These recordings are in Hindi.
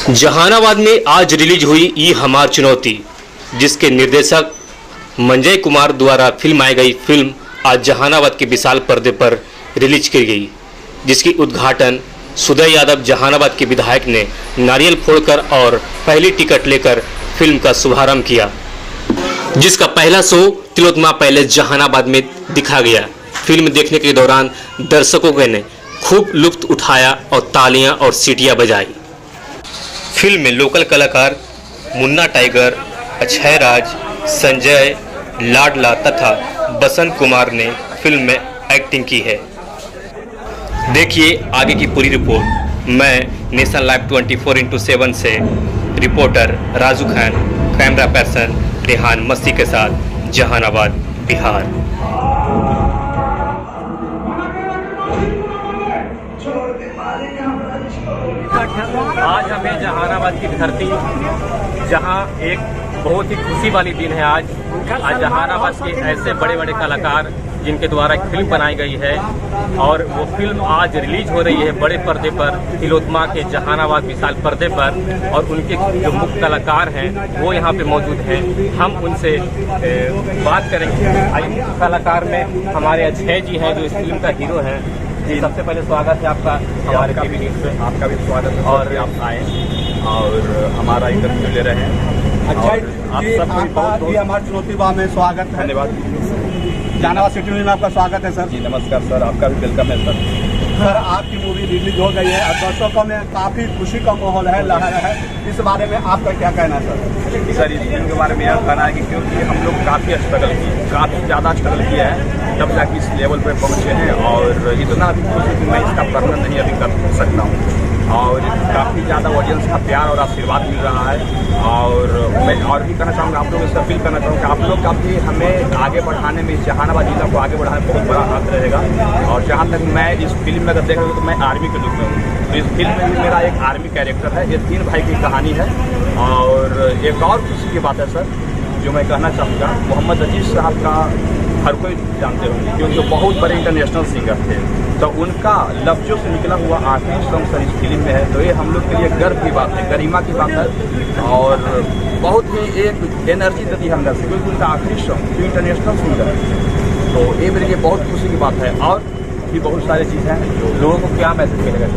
जहानाबाद में आज रिलीज हुई ये हमार चुनौती, जिसके निर्देशक मंजय कुमार द्वारा फिल्माई गई फिल्म आज जहानाबाद के विशाल पर्दे पर रिलीज की गई, जिसकी उद्घाटन सुदय यादव जहानाबाद के विधायक ने नारियल फोड़कर और पहली टिकट लेकर फिल्म का शुभारंभ किया, जिसका पहला शो तिलोत्तमा पैलेस जहानाबाद में दिखा गया। फिल्म देखने के दौरान दर्शकों ने खूब लुत्फ उठाया और तालियां और सीटियां बजाई। फिल्म में लोकल कलाकार मुन्ना टाइगर, अक्षय राज, संजय लाडला तथा बसंत कुमार ने फिल्म में एक्टिंग की है। देखिए आगे की पूरी रिपोर्ट। मैं नेशनल लाइव 24x7 से reporter Raju Khan, camera person Rehan मस्ती के साथ जहानाबाद, बिहार। आज हमें जहानाबाद की धरती, जहां एक बहुत ही खुशी वाली दिन है। आज जहानाबाद के ऐसे बड़े बड़े कलाकार जिनके द्वारा एक फिल्म बनाई गई है और वो फिल्म आज रिलीज हो रही है बड़े पर्दे पर, तिलोत्तमा के जहानाबाद विशाल पर्दे पर, और उनके जो मुख्य कलाकार हैं वो यहाँ पे मौजूद हैं। हम उनसे बात करेंगे। कलाकार में हमारे अक्षय जी हैं जो इस फिल्म का हीरो हैं। जी, सबसे पहले स्वागत है आपका हमारे टीवी न्यूज़ पे। आपका भी स्वागत है और आप आए और हमारा इंटरव्यू ले रहे हैं। अच्छा जी, आपका भी हमारी चुनौती में स्वागत है। धन्यवाद। जहानाबाद सिटी में आपका स्वागत है सर। जी नमस्कार सर, आपका भी वेलकम है सर। सर, आपकी मूवी रिलीज हो गई है और दर्शकों में काफ़ी खुशी का माहौल है, लहर है। इस बारे में आपका क्या कहना है सर? सर, इस फिल्म के बारे में यह कहना है कि क्योंकि हम लोग काफ़ी स्ट्रगल किए, काफ़ी ज़्यादा स्ट्रगल किया है, तब जाके इस लेवल पे पहुँचे हैं। और इतना अभी खुशी कि मैं इसका वर्णन नहीं अभी कर सकता हूँ। और काफ़ी ज़्यादा ऑडियंस का प्यार और आशीर्वाद मिल रहा है। और मैं और भी कहना चाहूँगा, आप लोगों से अपील करना चाहूँगा आप लोग का भी हमें आगे बढ़ाने में, इस जहानाबाद जिला को आगे बढ़ाने में बहुत बड़ा हाथ रहेगा। और जहाँ तक मैं इस फिल्म में अगर देख रहा हूँ तो मैं आर्मी के लुक में हूँ, तो इस फिल्म में भी मेरा एक आर्मी कैरेक्टर है। ये 3 भाई की कहानी है। और एक और खुशी की बात है सर जो मैं कहना चाहूँगा, मोहम्मद अजीज साहब का हर कोई जानते होंगे क्योंकि वो बहुत बड़े इंटरनेशनल सिंगर थे, तो उनका लफ्जों से निकला हुआ आखिरी सॉन्ग सर इस फिल्म में है। तो ये हम लोग के लिए गर्व की बात है, गरिमा की बात है और बहुत ही एक एनर्जी देती है अंदर से, क्योंकि उनका आखिरी सॉन्ग जो इंटरनेशनल सिंगर है। तो ये मेरे लिए बहुत खुशी की बात है। और भी बहुत सारी चीज़ें हैं जो लोगों को क्या मैसेज मिलेगा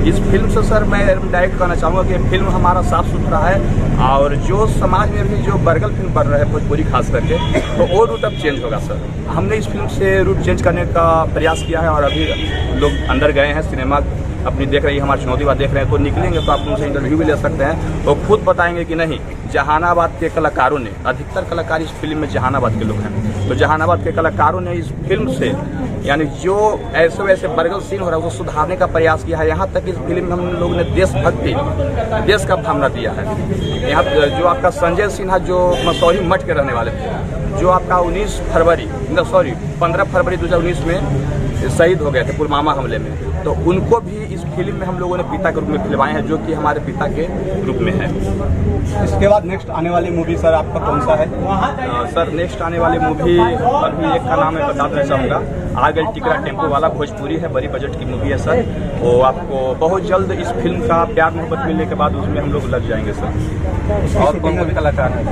इस फिल्म से सर। मैं डायरेक्ट कहना चाहूँगा कि फिल्म हमारा साफ सुथरा है और जो समाज में भी जो बर्गल फिल्म बन रहा है भोजपुरी खास करके, तो वो रूट अब चेंज होगा सर। हमने इस फिल्म से रूट चेंज करने का प्रयास किया है और अभी लोग अंदर गए हैं, सिनेमा अपनी देख रही है, हमारी चुनौती बात देख रहे हैं। तो निकलेंगे तो आप उनसे इंटरव्यू भी ले सकते हैं, वो खुद बताएंगे कि नहीं जहानाबाद के कलाकारों ने, अधिकतर कलाकार इस फिल्म में जहानाबाद के लोग हैं, तो जहानाबाद के कलाकारों ने इस फिल्म से यानी जो ऐसे वैसे बर्गल सीन हो रहा है उसको सुधारने का प्रयास किया है। यहाँ तक इस फिल्म में हम लोगों ने देशभक्ति, देश का भावना दिया है। यहाँ जो आपका संजय सिन्हा जो मसौरी मठ के रहने वाले थे, जो आपका 15 फरवरी 2019 में शहीद हो गए थे पुलवामा हमले में, तो उनको भी इस फिल्म में हम लोगों ने पिता के रूप में फिल्माए हैं, जो कि हमारे पिता के रूप में है। इसके बाद नेक्स्ट आने वाली मूवी सर आपका कौन सा है? सर नेक्स्ट आने वाली मूवी अभी एक का नाम मैं बता देना चाहूँगा, आ गई टिकरा टेम्पो वाला, भोजपुरी है, बड़ी बजट की मूवी है सर। वो आपको बहुत जल्द इस फिल्म का प्यार मोहब्बत मिलने के बाद उसमें हम लोग लग जाएंगे सर। और कौन कौन कलाकार है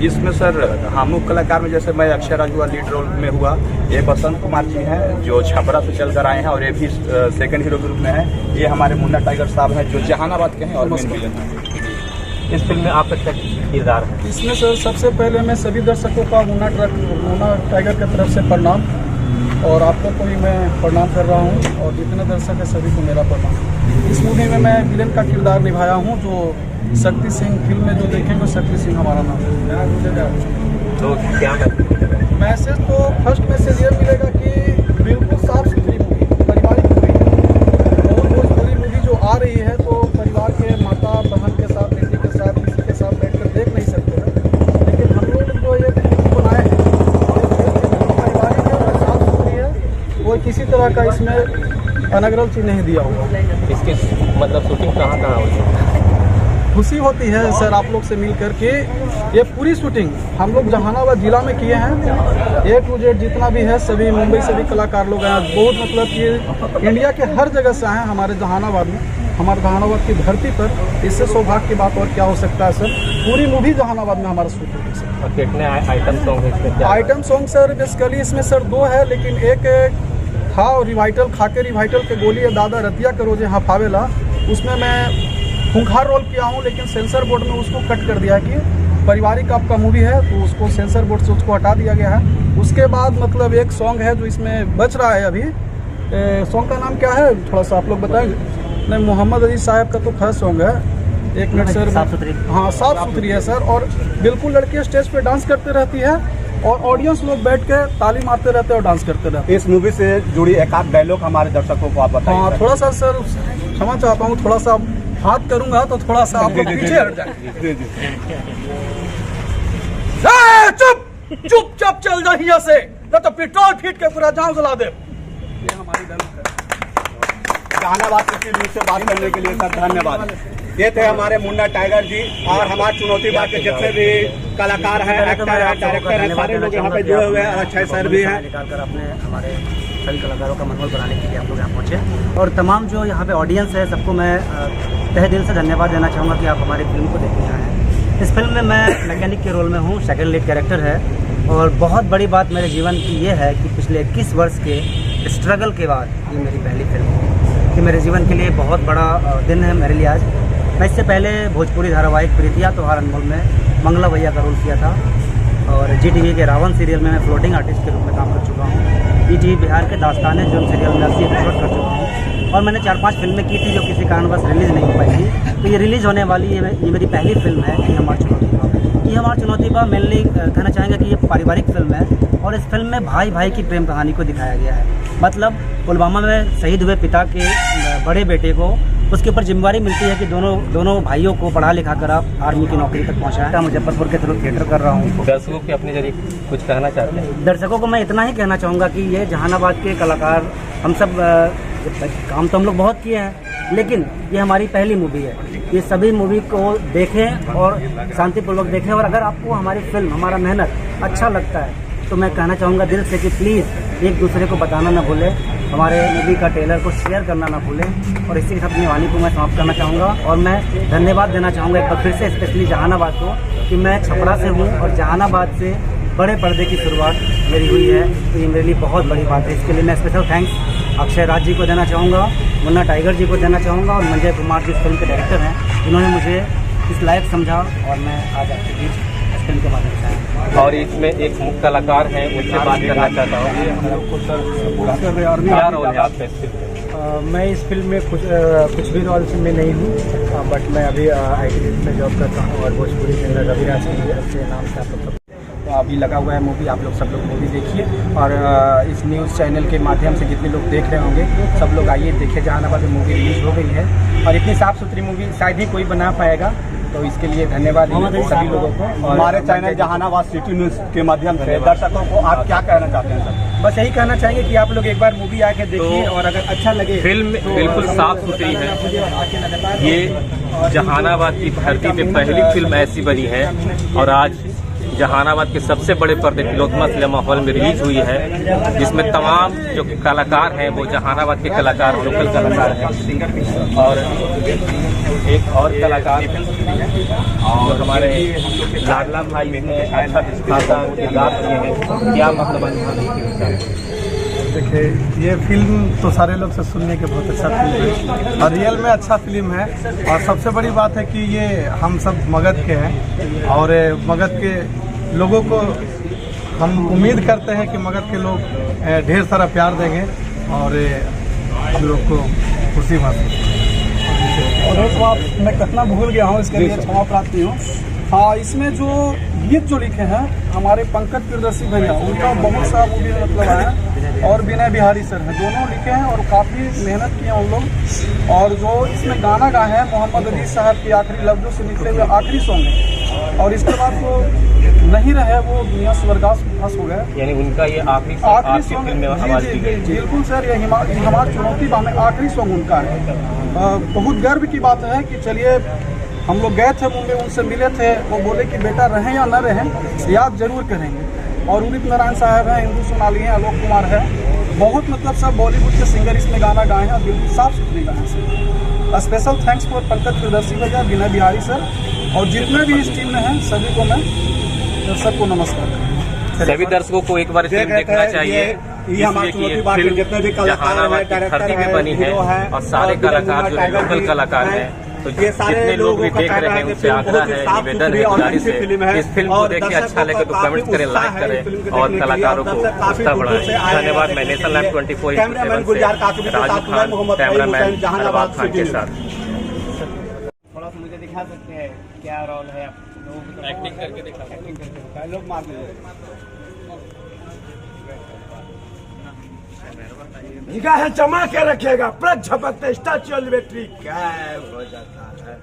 इसमें सर? हाँ, मुख्य कलाकार में जैसे मैं अक्षय राज हुआ, लीड रोल में हुआ, ये बसंत कुमार जी हैं जो छपरा से चल कर आए हैं और ये भी सेकंड हीरो के रूप में है। ये हमारे मुन्ना टाइगर साहब हैं जो जहानाबाद के हैं और मेन विलेन हैं। इस फिल्म में आपका क्या किरदार है? इसमें सर सबसे पहले मैं सभी दर्शकों का मुन्ना टाइगर की तरफ से प्रणाम, और आप लोग को भी मैं प्रणाम कर रहा हूं, और जितने दर्शक हैं सभी को मेरा प्रणाम। इस मूवी में मैं विलेन का किरदार निभाया हूं, जो शक्ति सिंह, फिल्म में जो देखेंगे शक्ति सिंह हमारा नाम है। तो क्या मैसेज तो फर्स्ट मैसेज ये मिलेगा कि बिल्कुल साफ सुथरी मूवी, पारिवारिक मूवी, और भोजपुरी मूवी जो आ रही है तो परिवार के माता बहन के साथ, बेटी के साथ, किसी के साथ बैठकर देख नहीं सकते हैं। लेकिन हम लोग जो ये फिल्म बनाए हैं पारिवारिक है और साफ सुथरी है, वो किसी तरह का इसमें अनगरल चीज नहीं दिया हुआ। इसके मतलब शूटिंग कहाँ हुई है? खुशी होती है सर आप लोग से मिल करके। ये पूरी शूटिंग हम लोग जहानाबाद जिला में किए हैं, A to Z जितना भी है, सभी मुंबई से भी कलाकार लोग हैं। बहुत मतलब कि इंडिया के हर जगह से आए हैं हमारे जहानाबाद में। हमारे जहानाबाद की धरती पर, इससे सौभाग्य की बात और क्या हो सकता है सर। पूरी मूवी जहानाबाद में हमारा शूट होगी सर। और कितने आइटम सॉन्ग है इसमें? आइटम सॉन्ग सर बेसिकली इसमें सर 2 है, लेकिन एक था रिवाइटल खाके रिवाइटल के गोली दादा रतिया के रोजे हफावेला, उसमें मैं खूंखार रोल किया हूँ, लेकिन सेंसर बोर्ड में उसको कट कर दिया कि पारिवारिक आपका मूवी है, तो उसको सेंसर बोर्ड से उसको हटा दिया गया है। उसके बाद मतलब एक सॉन्ग है जो इसमें बच रहा है अभी। सॉन्ग का नाम क्या है थोड़ा सा आप लोग बताएंगे? नहीं, मोहम्मद अजीज साहब का तो फर्स्ट सॉन्ग है। 1 मिनट सर। साफ सुथरी। हाँ, साफ सुथरी है सर, और बिल्कुल लड़कियाँ स्टेज पे डांस करते रहती है और ऑडियंस लोग बैठ के ताली मारते रहते हैं और डांस करते रहते हैं। इस मूवी से जुड़ी एक आध डायलॉग हमारे दर्शकों को आप बताइए। हाँ, थोड़ा सा सर क्षमा चाहता हूँ, थोड़ा सा हाथ करूंगा तो थोड़ा सा आप पीछे हट जाए। चुपचाप चल जाए यहाँ से, न तो पेट्रोल फीट के पूरा जाम जला दे। ये हमारी जहानाबाद से बात करने के लिए सर धन्यवाद। ये थे हमारे मुन्ना टाइगर जी और हमारे चुनौती बाग के जितने भी कलाकार हैं, एक्टर हैं, डायरेक्टर हैं, सारे लोग यहाँ पे जुड़े हुए हैं। और अक्षय सर भी हैं। निकालकर अपने हमारे सभी कलाकारों का मनोबल बनाने के लिए आप लोग यहाँ पहुँचे। और तमाम जो यहाँ पे ऑडियंस है, सबको मैं तहे दिल से धन्यवाद देना चाहूँगा कि आप हमारी फिल्म को देखने आए हैं। इस फिल्म में मैं मैकेनिक के रोल में हूँ, सेकंड लीड कैरेक्टर है। और बहुत बड़ी बात मेरे जीवन की ये है कि पिछले 21 वर्ष के स्ट्रगल के बाद ये मेरी पहली फिल्म है, कि मेरे जीवन के लिए बहुत बड़ा दिन है मेरे लिए आज। मैं इससे पहले भोजपुरी धारावाहिक प्रीतिया त्योहार अनमोल में मंगला भैया का रोल किया था, और GTV के रावण सीरियल में मैं फ्लोटिंग आर्टिस्ट के रूप में काम कर चुका हूँ। ETV बिहार के दास्ताने जुर्म सीरियल में 80 एपिसोड कर चुका हूँ, और मैंने 4-5 फिल्में की थी जो किसी कारणवश रिलीज़ नहीं हो पाई थी। तो ये रिलीज़ होने वाली ये मेरी पहली फिल्म है, ये हमारी चुनौती बा। ये हमारी चुनौती बा मेनली कहना चाहेंगे कि ये पारिवारिक फिल्म है, और इस फिल्म में भाई भाई की प्रेम कहानी को दिखाया गया है। मतलब पुलवामा में शहीद हुए पिता के बड़े बेटे को उसके ऊपर जिम्मेवारी मिलती है कि दोनों भाइयों को पढ़ा लिखा कर आप आर्मी की नौकरी तक पहुँचाएं। मुजफ्फरपुर के थ्रू थिएटर कर रहा हूँ। दर्शकों के अपने जरिए कुछ कहना चाहते हैं? दर्शकों को मैं इतना ही कहना चाहूँगा कि ये जहानाबाद के कलाकार हम सब काम तो हम लोग बहुत किए हैं, लेकिन ये हमारी पहली मूवी है। ये सभी मूवी को देखें और शांतिपूर्वक देखें, और अगर आपको हमारी फिल्म, हमारा मेहनत अच्छा लगता है तो मैं कहना चाहूँगा दिल से कि प्लीज़ एक दूसरे को बताना ना भूलें, हमारे मूवी का ट्रेलर को शेयर करना ना भूलें। और इसी के साथ अपनी वाणी को मैं समाप्त करना चाहूँगा, और मैं धन्यवाद देना चाहूँगा एक बार फिर से स्पेशली जहानाबाद को, कि मैं छपरा से हूँ और जहानाबाद से बड़े पर्दे की शुरुआत मेरी हुई है। तो ये मेरे लिए बहुत बड़ी बात है। इसके लिए मैं स्पेशल थैंक्स अक्षय राज जी को देना चाहूँगा, मुन्ना टाइगर जी को देना चाहूँगा, और मंजय कुमार जी इस फिल्म के डायरेक्टर हैं, जिन्होंने मुझे इस लायक समझा और मैं आज आपके बीच इस फिल्म के माध्यम से आया। और इसमें एक मुख्य कलाकार हैं, उनसे बात करना चाहता हूँ। क्या रोल है आपका इस फिल्म में? मैं इस फिल्म में कुछ भी रोल में नहीं हूँ, बट मैं अभी IT में जॉब करता हूँ, और भोजपुरी के अंदर रविराज के नाम से आप लोग अभी लगा हुआ है मूवी। आप लोग सब लोग मूवी देखिए, और इस न्यूज़ चैनल के माध्यम से जितने लोग देख रहे होंगे सब लोग आइए देखिए। जहानाबाद में मूवी रिलीज हो गई है, और इतनी साफ़ सुथरी मूवी शायद ही कोई बना पाएगा, तो इसके लिए धन्यवाद सभी लोगों को। और हमारे चैनल जहानाबाद सिटी न्यूज़ के माध्यम से दर्शकों को आप क्या कहना चाहते हैं सर? बस यही कहना चाहेंगे कि आप लोग एक बार मूवी आके देखिए, और अगर अच्छा लगे। फिल्म बिल्कुल साफ सुथरी है। ये जहानाबाद की धरती पे पहली फिल्म ऐसी बनी है, और आज जहानाबाद के सबसे बड़े पर्दे फिल्मोत्सव सिनेमा हॉल में रिलीज हुई है, जिसमें तमाम जो कलाकार हैं वो जहानाबाद के कलाकार, लोकल कलाकार हैं, और एक और कलाकार और हमारे लाडला भाई में अच्छा खासा किरदार किए हैं। क्या मतलब है? देखिए, ये फिल्म तो सारे लोग से सुनने के बहुत अच्छा फिल्म है, और रियल में अच्छा फिल्म है। और सबसे बड़ी बात है कि ये हम सब मगध के हैं, और मगध के लोगों को हम उम्मीद करते हैं कि मगध के लोग ढेर सारा प्यार देंगे, और हम लोग को खुशी महसूस। और एक बात मैं कहना भूल गया हूँ, इसके लिए क्षमा प्रार्थी हूँ। हाँ, इसमें जो गीत जो लिखे हैं हमारे पंकज प्रियदर्शी भैया, उनका बहुत सा मूवी में मतलब है, और विनय बिहारी सर हैं, दोनों लिखे हैं और काफ़ी मेहनत किए उन लोग। और जो इसमें गाना गाए हैं मोहम्मद अजीज साहब के आखिरी लफ्जों से निकले हुए आखिरी सॉन्ग है, और इसके बाद वो नहीं रहे, वो दुनिया स्वर्गवास हो गए। यानी उनका ये आखिरी सॉन्ग फिल्म में आवाज दी गई। बिल्कुल सर, ये हमारी चुनौती बा में आखिरी सॉन्ग उनका है। बहुत गर्व की बात है कि चलिए हम लोग गए थे मुंबई, उनसे मिले थे, वो बोले कि बेटा रहें या न रहें याद जरूर करेंगे। और उदित नारायण साहब हैं, हिंदू सोनाली हैं, आलोक कुमार है, बहुत मतलब सब बॉलीवुड के सिंगर इसमें गाना गाए हैं, और बिल्कुल साफ सुथरे गाए हैं। Special thanks for Pankaj Priyadarshi भैया, विनय बिहारी सर और जितने भी इस टीम में हैं सभी को मैं सबको नमस्कार। सभी दर्शकों को एक बार फिल्म देखना चाहिए, ये हमारी चुनौती बात है, जितने भी कलाकार हैं, डायरेक्टर में बनी है और सारे कलाकार जो लोकल कलाकार हैं, तो ये सारे जितने लोग भी देख रहे हैं उनसे आग्रह है, निवेदन है, गुजारिश है, इस फिल्म को देखिए, अच्छा लगे तो कमेंट करें, लाइक करें और कलाकारों को उत्साह बढ़ाएं। धन्यवाद। मैं नेशनल लाइव 24/7 से राजू खान, कैमरामैन जहानाबाद खान के साथ। थोड़ा सा मुझे दिखा सकते हैं क्या रोल है आप लोगों को? एक्टिंग करके दिखा, डायलॉग मार दीजिए। निगाहें जमा के रखेगा, प्रज झपकते स्टैच्यू ऑफ लिबर्टी गायब हो जाता है।